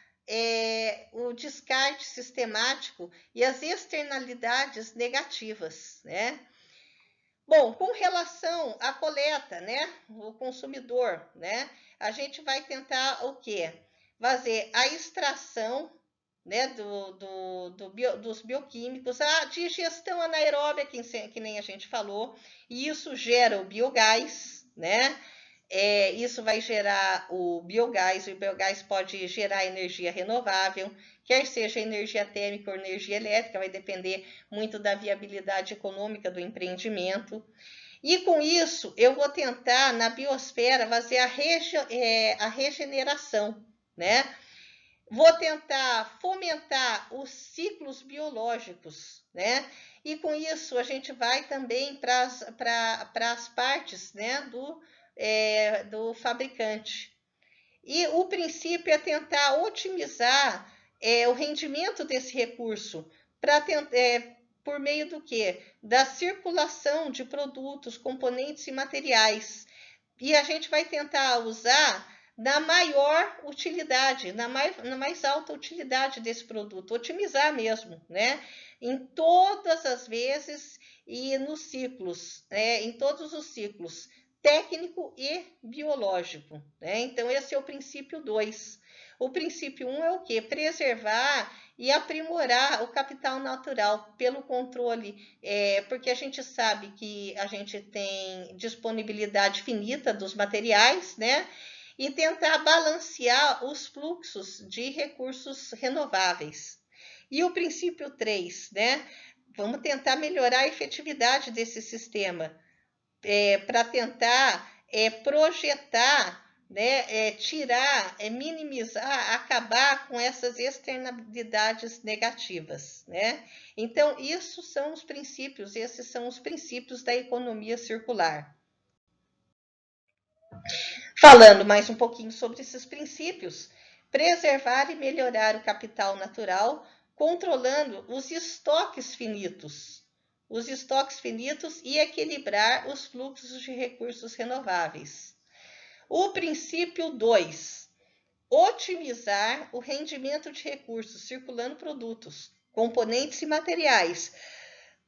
o descarte sistemático e as externalidades negativas, né? Bom, com relação à coleta, né? O consumidor, né? A gente vai tentar o quê? Fazer a extração, né, dos bioquímicos, a digestão anaeróbia, que nem a gente falou, e isso gera o biogás, né? Isso vai gerar o biogás pode gerar energia renovável, quer seja energia térmica ou energia elétrica, vai depender muito da viabilidade econômica do empreendimento. E com isso, eu vou tentar, na biosfera, fazer a regeneração, né? Vou tentar fomentar os ciclos biológicos, né? E com isso a gente vai também para as partes, né, do fabricante. E o princípio é tentar otimizar o rendimento desse recurso por meio do quê? Da circulação de produtos, componentes e materiais. E a gente vai tentar usar na maior utilidade, na mais alta utilidade desse produto, otimizar mesmo, né? Em todas as vezes e nos ciclos, em todos os ciclos, técnico e biológico, né? Então, esse é o princípio 2. O princípio 1 é o quê? Preservar e aprimorar o capital natural pelo controle, porque a gente sabe que a gente tem disponibilidade finita dos materiais, né? E tentar balancear os fluxos de recursos renováveis. E o princípio 3, né? Vamos tentar melhorar a efetividade desse sistema, para tentar projetar, né, tirar, minimizar, acabar com essas externalidades negativas, né? Então, esses são os princípios da economia circular. Falando mais um pouquinho sobre esses princípios, preservar e melhorar o capital natural, controlando os estoques finitos e equilibrar os fluxos de recursos renováveis. O princípio 2, otimizar o rendimento de recursos circulando produtos, componentes e materiais,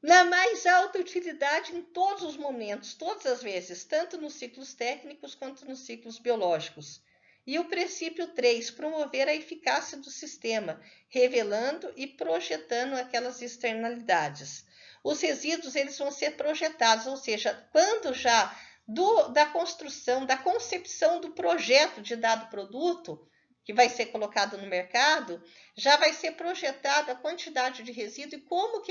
na mais alta utilidade em todos os momentos, todas as vezes, tanto nos ciclos técnicos quanto nos ciclos biológicos. E o princípio 3, promover a eficácia do sistema, revelando e projetando aquelas externalidades. Os resíduos eles vão ser projetados, ou seja, quando já da construção, da concepção do projeto de dado produto, que vai ser colocado no mercado, já vai ser projetado a quantidade de resíduo e como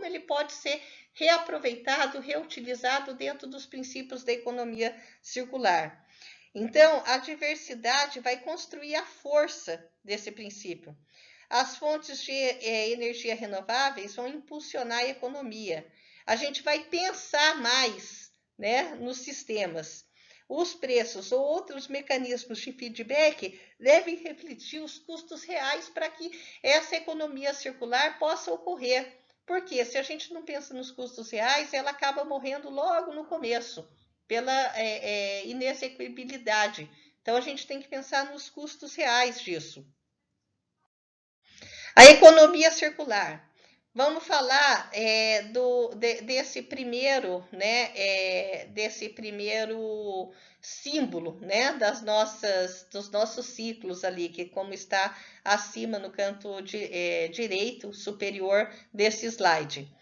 ele pode ser reaproveitado, reutilizado dentro dos princípios da economia circular. Então, a diversidade vai construir a força desse princípio. As fontes de energia renováveis vão impulsionar a economia. A gente vai pensar mais, né, nos sistemas. Os preços ou outros mecanismos de feedback devem refletir os custos reais para que essa economia circular possa ocorrer. Porque se a gente não pensa nos custos reais, ela acaba morrendo logo no começo, pela inexequibilidade. Então, a gente tem que pensar nos custos reais disso. A economia circular. Vamos falar desse primeiro, né, desse primeiro símbolo, né, dos nossos ciclos ali, que como está acima no canto direito superior desse slide.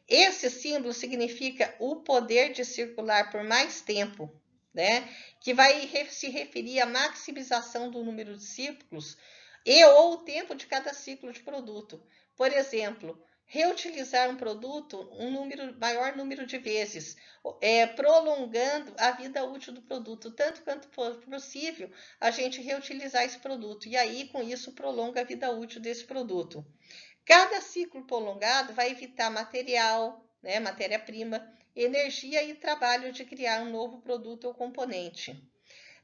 Esse símbolo significa o poder de circular por mais tempo, né, que vai se referir à maximização do número de ciclos ou o tempo de cada ciclo de produto. Por exemplo, reutilizar um produto maior número de vezes, prolongando a vida útil do produto, tanto quanto for possível a gente reutilizar esse produto, e aí com isso prolonga a vida útil desse produto. Cada ciclo prolongado vai evitar material, né, matéria-prima, energia e trabalho de criar um novo produto ou componente.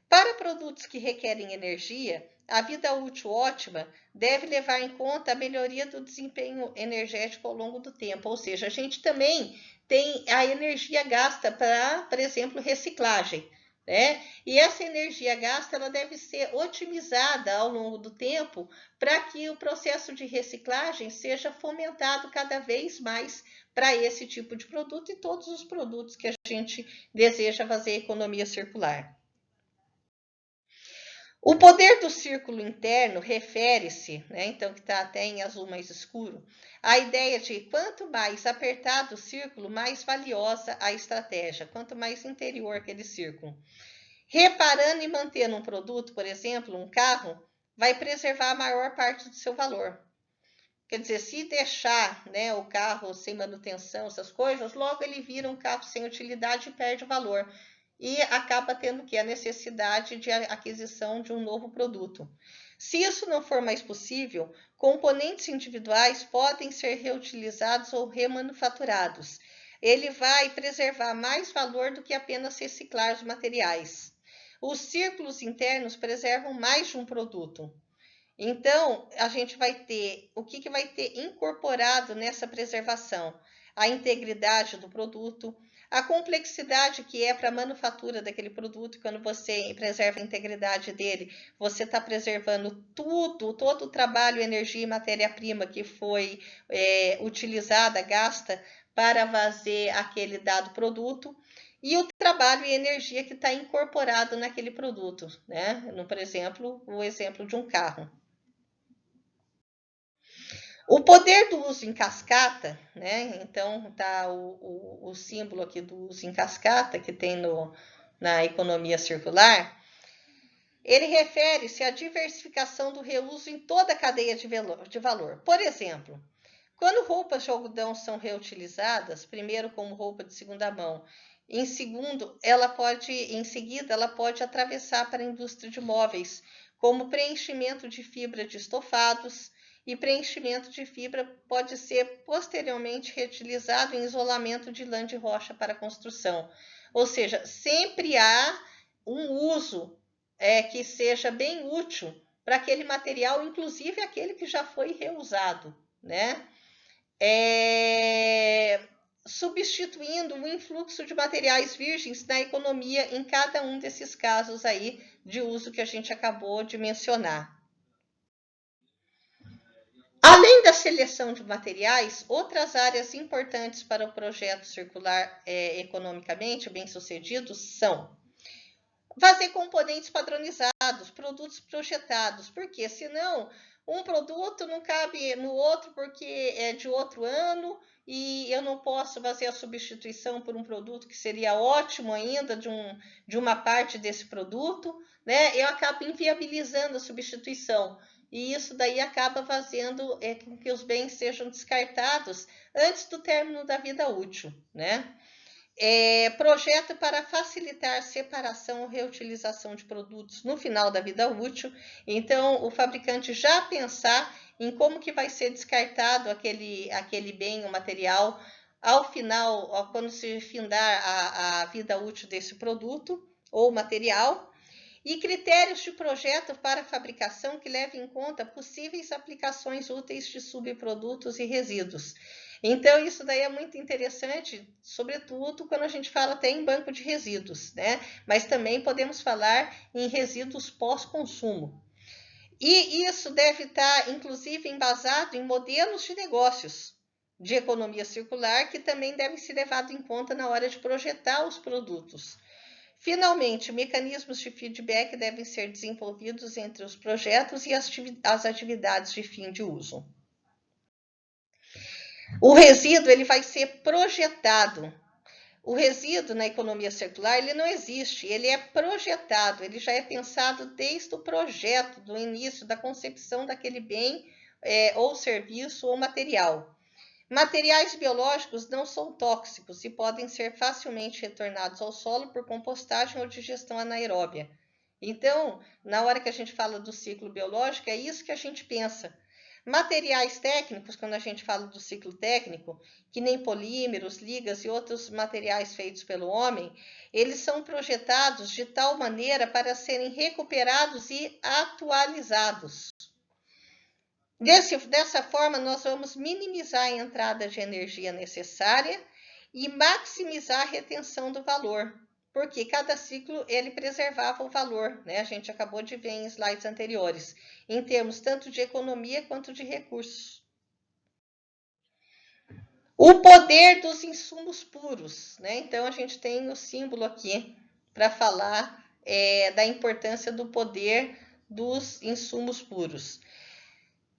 Para produtos que requerem energia, a vida útil ótima deve levar em conta a melhoria do desempenho energético ao longo do tempo, ou seja, a gente também tem a energia gasta para, por exemplo, reciclagem, né? E essa energia gasta ela deve ser otimizada ao longo do tempo para que o processo de reciclagem seja fomentado cada vez mais para esse tipo de produto e todos os produtos que a gente deseja fazer economia circular. O poder do círculo interno refere-se, né, então que está até em azul mais escuro, à ideia de quanto mais apertado o círculo, mais valiosa a estratégia, quanto mais interior aquele círculo. Reparando e mantendo um produto, por exemplo, um carro, vai preservar a maior parte do seu valor. Quer dizer, se deixar, né, o carro sem manutenção, essas coisas, logo ele vira um carro sem utilidade e perde o valor. E acaba tendo que a necessidade de aquisição de um novo produto. Se isso não for mais possível, componentes individuais podem ser reutilizados ou remanufaturados. Ele vai preservar mais valor do que apenas reciclar os materiais. Os círculos internos preservam mais de um produto. Então, a gente vai ter, o que vai ter incorporado nessa preservação? A integridade do produto, a complexidade que é para a manufatura daquele produto, quando você preserva a integridade dele, você está preservando tudo, todo o trabalho, energia e matéria-prima que foi utilizada, gasta para fazer aquele dado produto, e o trabalho e energia que está incorporado naquele produto, né? Por exemplo, o exemplo de um carro. O poder do uso em cascata, né? Então tá o símbolo aqui do uso em cascata que tem na economia circular. Ele refere-se à diversificação do reuso em toda a cadeia de valor. Por exemplo, quando roupas de algodão são reutilizadas, primeiro como roupa de segunda mão, em seguida ela pode atravessar para a indústria de móveis, como preenchimento de fibra de estofados, e preenchimento de fibra pode ser posteriormente reutilizado em isolamento de lã de rocha para construção. Ou seja, sempre há um uso que seja bem útil para aquele material, inclusive aquele que já foi reusado, né? Substituindo o influxo de materiais virgens na economia em cada um desses casos aí de uso que a gente acabou de mencionar. Além da seleção de materiais, outras áreas importantes para o projeto circular economicamente bem-sucedido são fazer componentes padronizados, produtos projetados, porque senão um produto não cabe no outro porque é de outro ano e eu não posso fazer a substituição por um produto que seria ótimo ainda de uma parte desse produto, né? Eu acabo inviabilizando a substituição. E isso daí acaba fazendo com que os bens sejam descartados antes do término da vida útil, né? Projeto para facilitar separação ou reutilização de produtos no final da vida útil. Então, o fabricante já pensar em como que vai ser descartado aquele bem, o material, ao final, quando se findar a vida útil desse produto ou material. E critérios de projeto para fabricação que levem em conta possíveis aplicações úteis de subprodutos e resíduos. Então, isso daí é muito interessante, sobretudo quando a gente fala até em banco de resíduos, né? Mas também podemos falar em resíduos pós-consumo. E isso deve estar, inclusive, embasado em modelos de negócios de economia circular que também devem ser levados em conta na hora de projetar os produtos. Finalmente, mecanismos de feedback devem ser desenvolvidos entre os projetos e as atividades de fim de uso. O resíduo ele vai ser projetado. O resíduo na economia circular ele não existe, ele é projetado, ele já é pensado desde o projeto, do início, da concepção daquele bem ou serviço ou material. Materiais biológicos não são tóxicos e podem ser facilmente retornados ao solo por compostagem ou digestão anaeróbia. Então, na hora que a gente fala do ciclo biológico, é isso que a gente pensa. Materiais técnicos, quando a gente fala do ciclo técnico, que nem polímeros, ligas e outros materiais feitos pelo homem, eles são projetados de tal maneira para serem recuperados e atualizados. Dessa forma, nós vamos minimizar a entrada de energia necessária e maximizar a retenção do valor, porque cada ciclo ele preservava o valor, né? A gente acabou de ver em slides anteriores, em termos tanto de economia quanto de recursos. O poder dos insumos puros, né? Então a gente tem o símbolo aqui para falar da importância do poder dos insumos puros.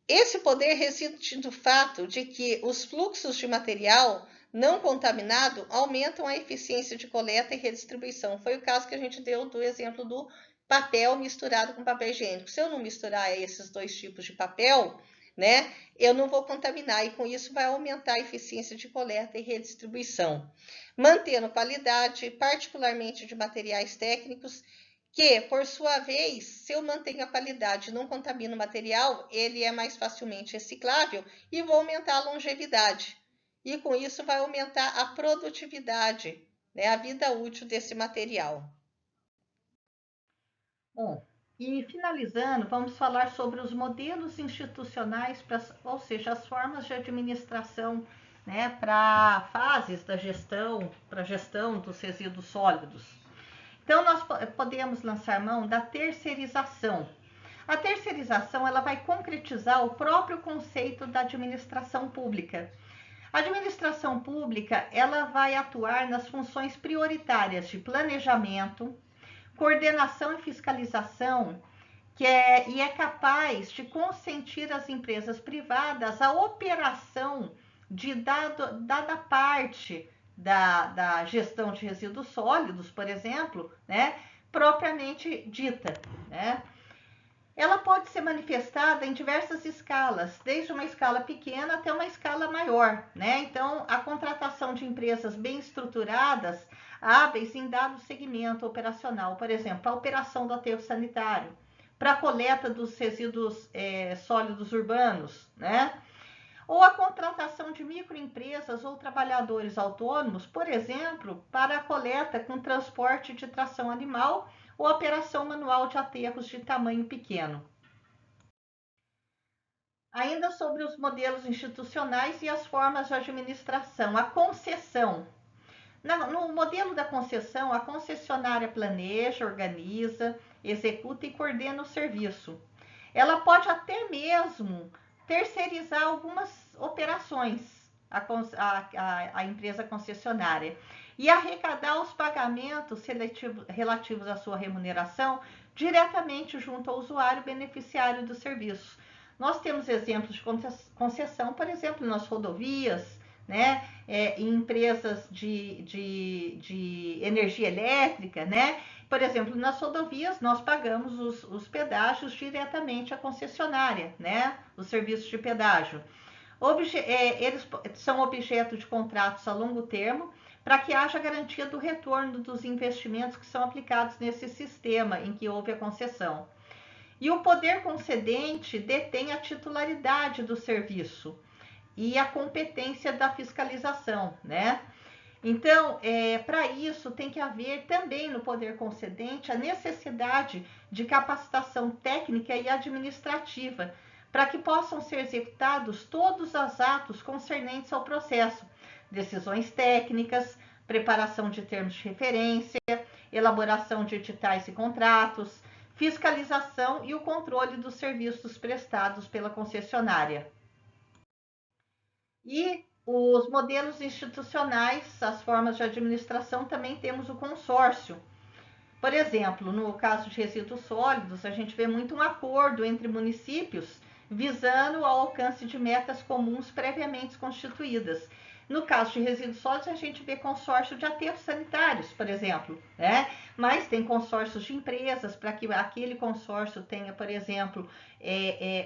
Esse poder reside no fato de que os fluxos de material não contaminado aumentam a eficiência de coleta e redistribuição. Foi o caso que a gente deu do exemplo do papel misturado com papel higiênico. Se eu não misturar esses dois tipos de papel, né, eu não vou contaminar e com isso vai aumentar a eficiência de coleta e redistribuição, mantendo qualidade, particularmente de materiais técnicos, que, por sua vez, se eu mantenho a qualidade e não contamino o material, ele é mais facilmente reciclável e vou aumentar a longevidade. E com isso vai aumentar a produtividade, né, a vida útil desse material. Bom, e finalizando, vamos falar sobre os modelos institucionais, ou seja, as formas de administração, né, para fases da gestão, para a gestão dos resíduos sólidos. Então, nós podemos lançar mão da terceirização. A terceirização ela vai concretizar o próprio conceito da administração pública. A administração pública ela vai atuar nas funções prioritárias de planejamento, coordenação e fiscalização, e é capaz de consentir às empresas privadas a operação de dada parte da gestão de resíduos sólidos, por exemplo, né, propriamente dita, né? Ela pode ser manifestada em diversas escalas, desde uma escala pequena até uma escala maior, né? Então, a contratação de empresas bem estruturadas, hábeis em dado segmento operacional, por exemplo, a operação do aterro sanitário, para a coleta dos resíduos sólidos urbanos, né? Ou a contratação de microempresas ou trabalhadores autônomos, por exemplo, para a coleta com transporte de tração animal ou operação manual de aterros de tamanho pequeno. Ainda sobre os modelos institucionais e as formas de administração, a concessão. No modelo da concessão, a concessionária planeja, organiza, executa e coordena o serviço. Ela pode até mesmo terceirizar algumas operações, a empresa concessionária, e arrecadar os pagamentos relativos à sua remuneração diretamente junto ao usuário beneficiário do serviço. Nós temos exemplos de concessão, por exemplo, nas rodovias, né, em empresas de energia elétrica, né? Por exemplo, nas rodovias nós pagamos os pedágios diretamente à concessionária, né? Os serviços de pedágio. Eles são objeto de contratos a longo termo para que haja garantia do retorno dos investimentos que são aplicados nesse sistema em que houve a concessão. E o poder concedente detém a titularidade do serviço e a competência da fiscalização, né? Então, para isso, tem que haver também no poder concedente a necessidade de capacitação técnica e administrativa, para que possam ser executados todos os atos concernentes ao processo, decisões técnicas, preparação de termos de referência, elaboração de editais e contratos, fiscalização e o controle dos serviços prestados pela concessionária. E os modelos institucionais, as formas de administração, também temos o consórcio. Por exemplo, no caso de resíduos sólidos, a gente vê muito um acordo entre municípios visando ao alcance de metas comuns previamente constituídas. No caso de resíduos sólidos, a gente vê consórcio de aterros sanitários, por exemplo, né? Mas tem consórcios de empresas para que aquele consórcio tenha, por exemplo,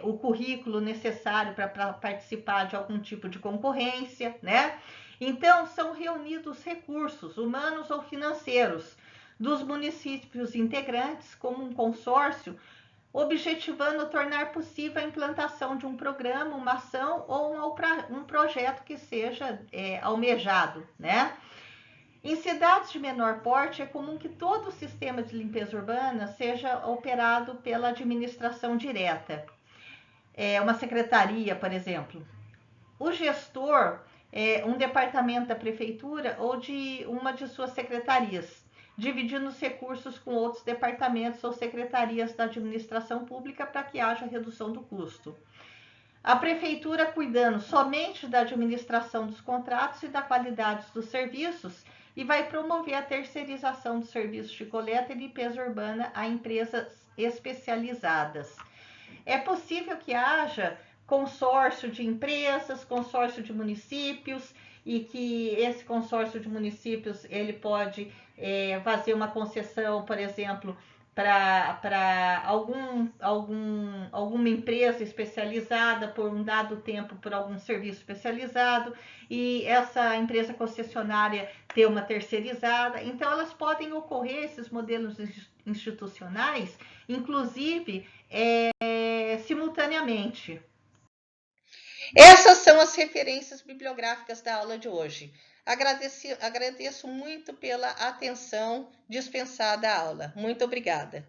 o currículo necessário para participar de algum tipo de concorrência, né? Então, são reunidos recursos humanos ou financeiros dos municípios integrantes como um consórcio, objetivando tornar possível a implantação de um programa, uma ação ou um projeto que seja almejado, né? Em cidades de menor porte, é comum que todo o sistema de limpeza urbana seja operado pela administração direta, uma secretaria, por exemplo. O gestor um departamento da prefeitura ou de uma de suas secretarias, dividindo os recursos com outros departamentos ou secretarias da administração pública para que haja redução do custo. A prefeitura cuidando somente da administração dos contratos e da qualidade dos serviços e vai promover a terceirização dos serviços de coleta e limpeza urbana a empresas especializadas. É possível que haja consórcio de empresas, consórcio de municípios, e que esse consórcio de municípios ele pode fazer uma concessão, por exemplo, para alguma empresa especializada por um dado tempo por algum serviço especializado, e essa empresa concessionária ter uma terceirizada. Então, elas podem ocorrer, esses modelos institucionais, inclusive simultaneamente. Essas são as referências bibliográficas da aula de hoje. Agradeço muito pela atenção dispensada à aula. Muito obrigada.